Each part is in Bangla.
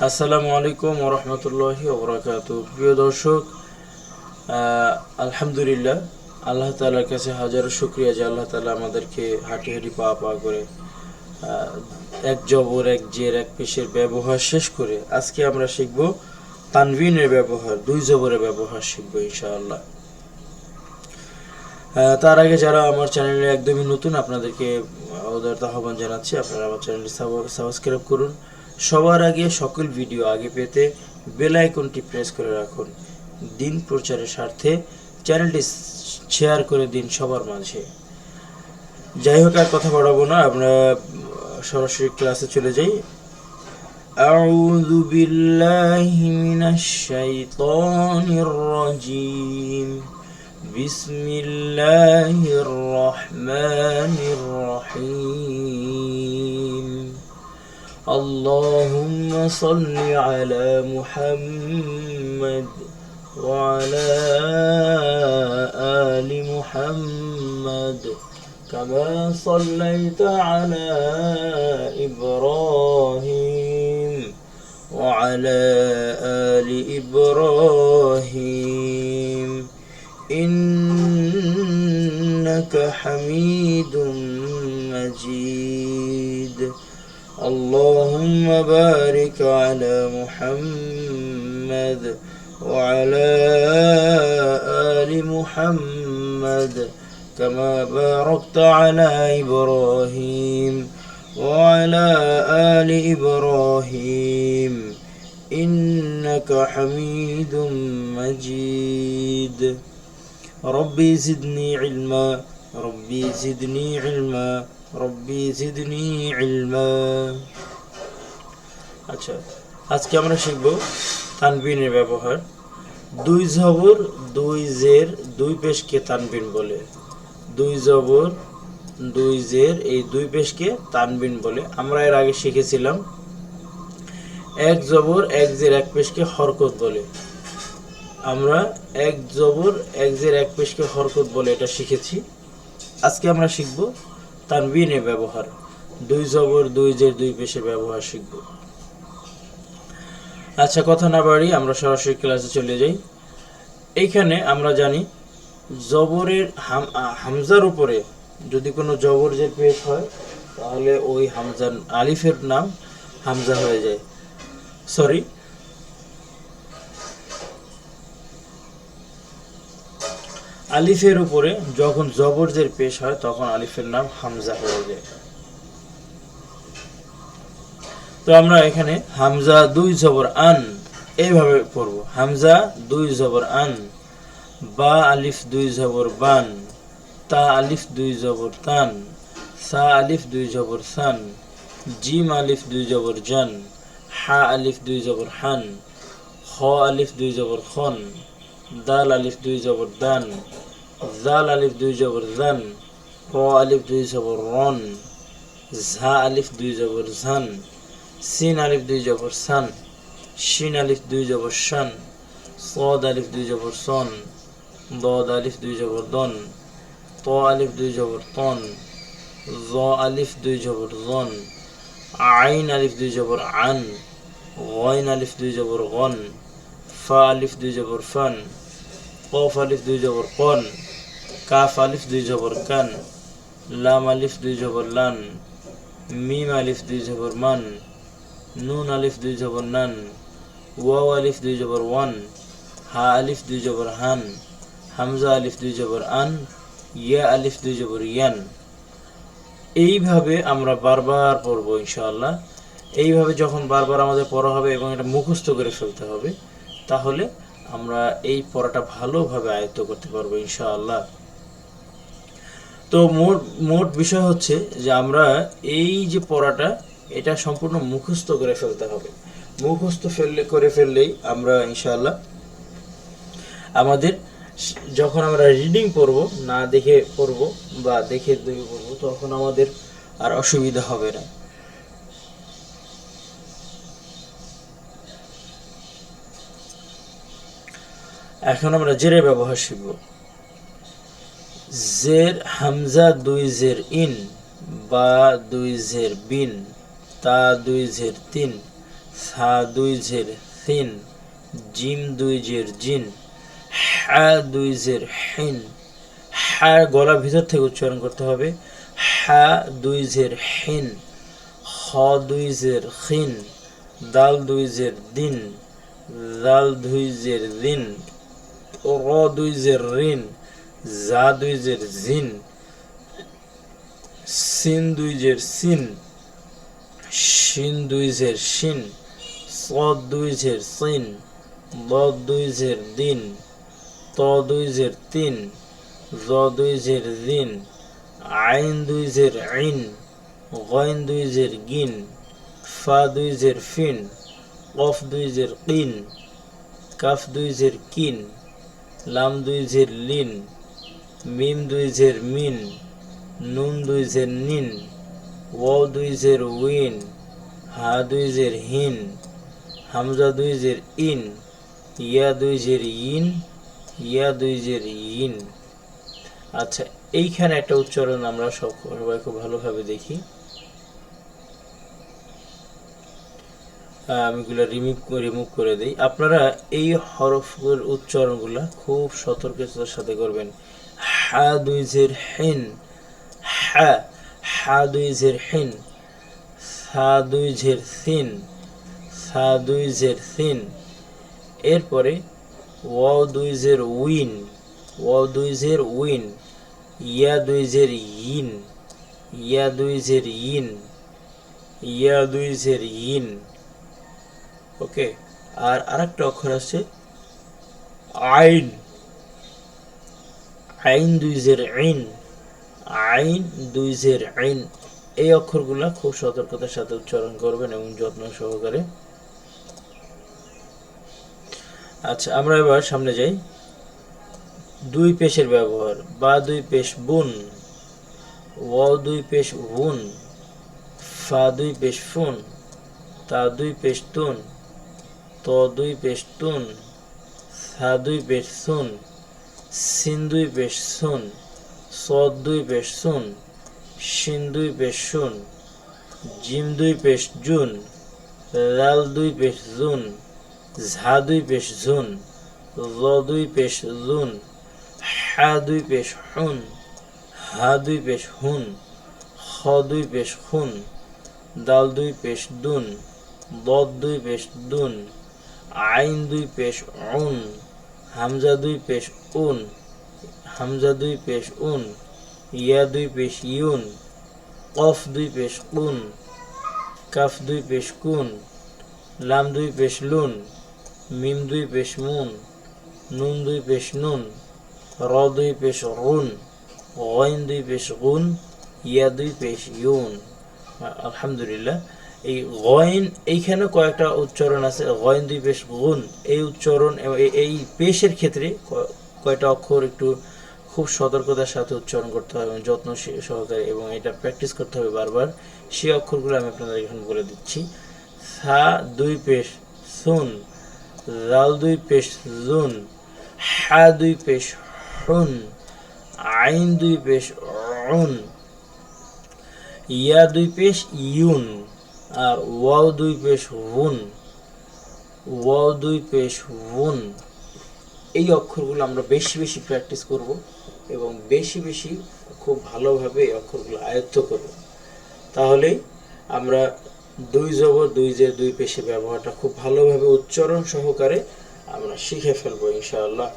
আসসালামু আলাইকুম ওয়া রাহমাতুল্লাহি ওয়া বারাকাতুহু। প্রিয় দর্শক, আলহামদুলিল্লাহ, আল্লাহ তাআলার কাছে হাজারো শুকরিয়া যে আল্লাহ তাআলা আমাদেরকে হাঁটি হাঁটি পা পা করে এক জবর, এক জের, এক পেশের ব্যবহার শেষ করে আজকে আমরা শিখব তানভিনের ব্যবহার, দুই জবরের ব্যবহার শিখব ইনশাআল্লাহ। তার আগে যারা আমার চ্যানেলে একদমই নতুন, আপনাদেরকে উদারতা আহ্বান জানাচ্ছি, আপনারা আমার চ্যানেলটি সাবস্ক্রাইব করুন। সবার আগে সকল ভিডিও আগে পেতে বেল আইকনটি প্রেস করে রাখুন। দিন প্রচারের স্বার্থে চ্যানেলটি শেয়ার করে দিন সবার মাঝে। যাই হোক, আর কথা বাড়াবো না, আমরা সরাসরি ক্লাসে চলে যাই। আউযু বিল্লাহি মিনাশ শাইতানির রাজিম। বিসমিল্লাহির রহমানির রহিম। আল্লাহুম্মা সাল্লি আলা মুহাম্মাদ ওয়া আলা আলি মুহাম্মাদ কামা সাল্লাইতা আলা ইব্রাহিম ওয়া আলা আলি ইব্রাহিম ইন্নাকা হামিদুম মাজিদ। اللهم بارك على محمد وعلى آل محمد كما باركت على إبراهيم وعلى آل إبراهيم إنك حميد مجيد. ربي زدني علما ربي زدني علما রব্বি জিদনি ইলমা। আচ্ছা, আজকে আমরা শিখব তানবিনের ব্যবহার। দুই জবর, দুই জের, দুই পেশকে তানবিন বলে। দুই জবর, দুই জের, এই দুই পেশকে তানবিন বলে। আমরা এর আগে শিখেছিলাম এক জবর, এক জের, এক পেশকে হরকত বলে। আমরা এক জবর, এক জের, এক পেশকে হরকত বলে এটা শিখেছি। আজকে আমরা শিখব তানবিনের ব্যবহার। দুই জবর, দুই জের, দুই পেশের ব্যবহার শিখব। আচ্ছা, কথা না বাড়ি আমরা সরাসরি ক্লাসে চলে যাই। এইখানে আমরা জানি জবরের হামজার উপরে যদি কোনো জবর জের পেশ হয় তাহলে ওই হামজার আলিফের নাম হামজা হয়ে যায়। আলিফের উপরে যখন জবর জের পেশ হয় তখন আলিফের নাম হামজা হয়ে যায়। তো আমরা এখানে হামজা দুই জবর আন এইভাবে পড়ব। হামজা দুই জবর আন, বা আলিফ দুই জবর বান, তা আলিফ দুই জবর তান, সা আলিফ দুই জবর সান, জিম আলিফ দুই জবর জান, হা আলিফ দুই জবর হান, খ আলিফ দুই জবর খন, দাল আলিফ দুই জবর দান, জাল আলিফ দুই জবর জান, র আলিফ দুই জবর রন, ঝা আলিফ দুই জবর ঝান, সিন আলিফ দুই জবর সান, শিন আলিফ দুই জবর শান, সদ আলিফ দুই জবর সন, দদ আলিফ দুই জবর দন, ত আলিফ দুই জবর তন, জ আলিফ দুই জবর জন, আইন আলিফ দুই জবর আন, গইন আলিফ দুই জবর গন, ফা আলিফ দুই জবর ফান, কফ আলিফ দুই জবর কন, কাফ আলিফ দুই জবর কান, লাম আলিফ দুই জবর লান, মিম আলিফ দুই জবর মান, নুন আলিফ দুই জবর নান, ওয়াও আলিফ দুই জবর ওয়ান, হা আলিফ দুই জবর হান, হামজা আলিফ দুই জবর আন, ইয়া আলিফ দুই জবর ইয়ান। এইভাবে আমরা বারবার পড়ব ইনশাআল্লাহ। এইভাবে যখন বারবার আমাদের পড়া হবে এবং এটা মুখস্থ করে ফেলতে হবে, তাহলে আমরা এই পড়াটা ভালোভাবে আয়ত্ত করতে পারবো ইনশাআল্লাহ। তো মোট বিষয় হচ্ছে যে আমরা এই যে পড়াটা এটা সম্পূর্ণ মুখস্থ করে ফেলতে হবে। মুখস্থ করে ফেললেই আমরা ইনশাআল্লাহ আমাদের যখন আমরা রিডিং পড়ব, না দেখে পড়ব বা দেখে পড়ব, তখন আমাদের আর অসুবিধা হবে না। এখন আমরা জেরের ব্যবহার শিখব। জের হামজা দুই জের ইন, বা দুই জের বিন, তা দুই জের তিন, সা দুই জের সিন, জিম দুই জের জিন, হা দুই জের হিন, হা গলা ভিতর থেকে উচ্চারণ করতে হবে, হা দুই জের হিন, খ দুই জের খিন, দাল দুই জের দিন, দাল দুই জের দিন, র দুই জের রিন, জা দুই জের জিন, সিন দুই জের সিন, শিন দুই জের শিন, صاد দুই জের সিন, ضاد দুই জের দিন, ত দুই জের তিন, জ দুই জের দিন, আইন দুই জের আইন, গইন দুই জের গিন, ফা দুই জের ফিন, কফ দুই জের কিন, কাফ দুই জের কিন, লাম দুই জের লিন, মিম দুই জের মিন, নুন দুই জের নিন, ওয়াও দুই জের উইন, হা দুই জের হিন, হামজা দুই জের ইন, ইয়া দুই জের ইন, ইয়া দুই জের ইন। আচ্ছা, এইখানে একটা উচ্চারণ আমরা সবাই খুব ভালোভাবে দেখি। আমি এগুলো রিমুভ করে দিই। আপনারা এই হরফের উচ্চারণগুলো খুব সতর্কতার সাথে করবেন। হা দুই জের হিন, হা, হা দুই জের হিন, সা দুই জের সিন, সা দুই জের সিন, এরপরে ওয়াও দুই জের উইন, ওয়াও দুই জের উইন, ইয়া দুই জের ইন, ইয়া দুই জের ইন, ইয়া দুই জের ইন। ওকে, আর আরেকটা অক্ষর আছে আইন, আইন দুই জের আইন, আইন দুই জের আইন। এই অক্ষরগুলা খুব সতর্কতার সাথে উচ্চারণ করবেন এবং যত্ন সহকারে। আচ্ছা, আমরা এবার সামনে যাই। দুই পেশের ব্যবহার। বা দুই পেশ বুন, ওয়াও দুই পেশ বুন, ফা দুই পেশ ফুন, তা দুই পেশ তুন, ত দুই পেশ তুন, সা দুই পেশ সুন, সিন দুই পেশ সুন, সদ দুই পেশ সুন, শিন দুই পেশ শুন, জিম দুই পেশ জুন, লাল দুই পেশ জুন, ঝা দুই পেশ ঝুন, ল দুই পেশ জুন, হা দুই পেশ হুন, হা দুই পেশ হুন, খ দুই পেশ খুন, দাল দুই পেশ দুন, দদ দুই পেশ দুন, আইন দুই পেশ উন, হামজা দুই পেশ উন, হামজা দুই পেশ উন, ইয়া দুই পেশ ইউন, কফ দুই পেশ কুন, কাফ দুই পেশ কুন, লাম দুই পেশ লুন, মিম দুই পেশ মুন, নুন দুই পেশ নুন, র দুই পেশ রুন, গইন দুই পেশ গুন, ইয়া দুই পেশ ইউন। আলহামদুলিল্লাহ। এই গইন, এইখানে কয়েকটা উচ্চারণ আছে। গইন দুই পেশ গুন, এই উচ্চারণ এই পেশের ক্ষেত্রে কয়টা অক্ষর একটু খুব সতর্কতার সাথে উচ্চারণ করতে হবে এবং যত্ন সহকারে, এবং এটা প্র্যাকটিস করতে হবে বারবার। সেই অক্ষরগুলো আমি আপনাদের এখন বলে দিচ্ছি। সা দুই পেশ সুন, জাল দুই পেশ জুন, হা দুই পেশ হুন, আইন দুই পেশ উন, ইয়া দুই পেশ ইউন, আর ওয়াও দুই পেশ ওয়ুন, ওয়াও দুই পেশ ওয়ুন। এই অক্ষরগুলো আমরা বেশি বেশি প্র্যাকটিস করব এবং বেশি বেশি খুব ভালোভাবে এই অক্ষরগুলো আয়ত্ত করব, তাহলেই আমরা দুই জবর দুই জের দুই পেশে ব্যবহারটা খুব ভালোভাবে উচ্চারণ সহকারে আমরা শিখে ফেলবো ইনশাআল্লাহ।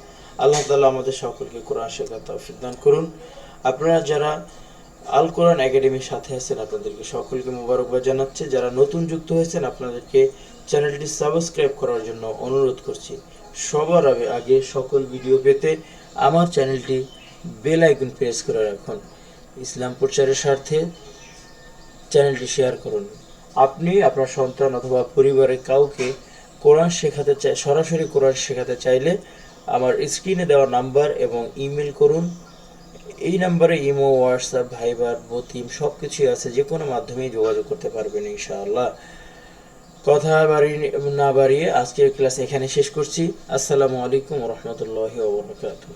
আল্লাহ তাআলা আমাদের সকলকে কোরআন শেখার তৌফিক দান করুন। আপনারা যারা আল কোরআন একাডেমির সাথে আছেন, আপনাদেরকে সকলকে মোবারকবাদ জানাচ্ছি। যারা নতুন যুক্ত হয়েছেন, আপনাদেরকে চ্যানেলটি সাবস্ক্রাইব করার জন্য অনুরোধ করছি। সবার আগে সকল ভিডিও পেতে আমার চ্যানেলটি বেল আইকন প্রেস করে রাখুন। ইসলাম প্রচারের স্বার্থে চ্যানেলটি শেয়ার করুন। আপনি আপনার সন্তান অথবা পরিবারের কাউকে কোরআন শেখাতে সরাসরি কোরআন শেখাতে চাইলে আমার স্ক্রিনে দেওয়া নাম্বার এবং ইমেল করুন। এই নাম্বারে ইমো, হোয়াটসঅ্যাপ, ভাইবার, বতিম সব কিছুই আছে। যে কোনো মাধ্যমেই যোগাযোগ করতে পারবেন ইনশাআল্লাহ। কথা না বাড়িয়ে আজকের ক্লাস এখানে শেষ করছি। আসসালামু আলাইকুম ওয়া রাহমাতুল্লাহি ওয়া বারাকাতুহু।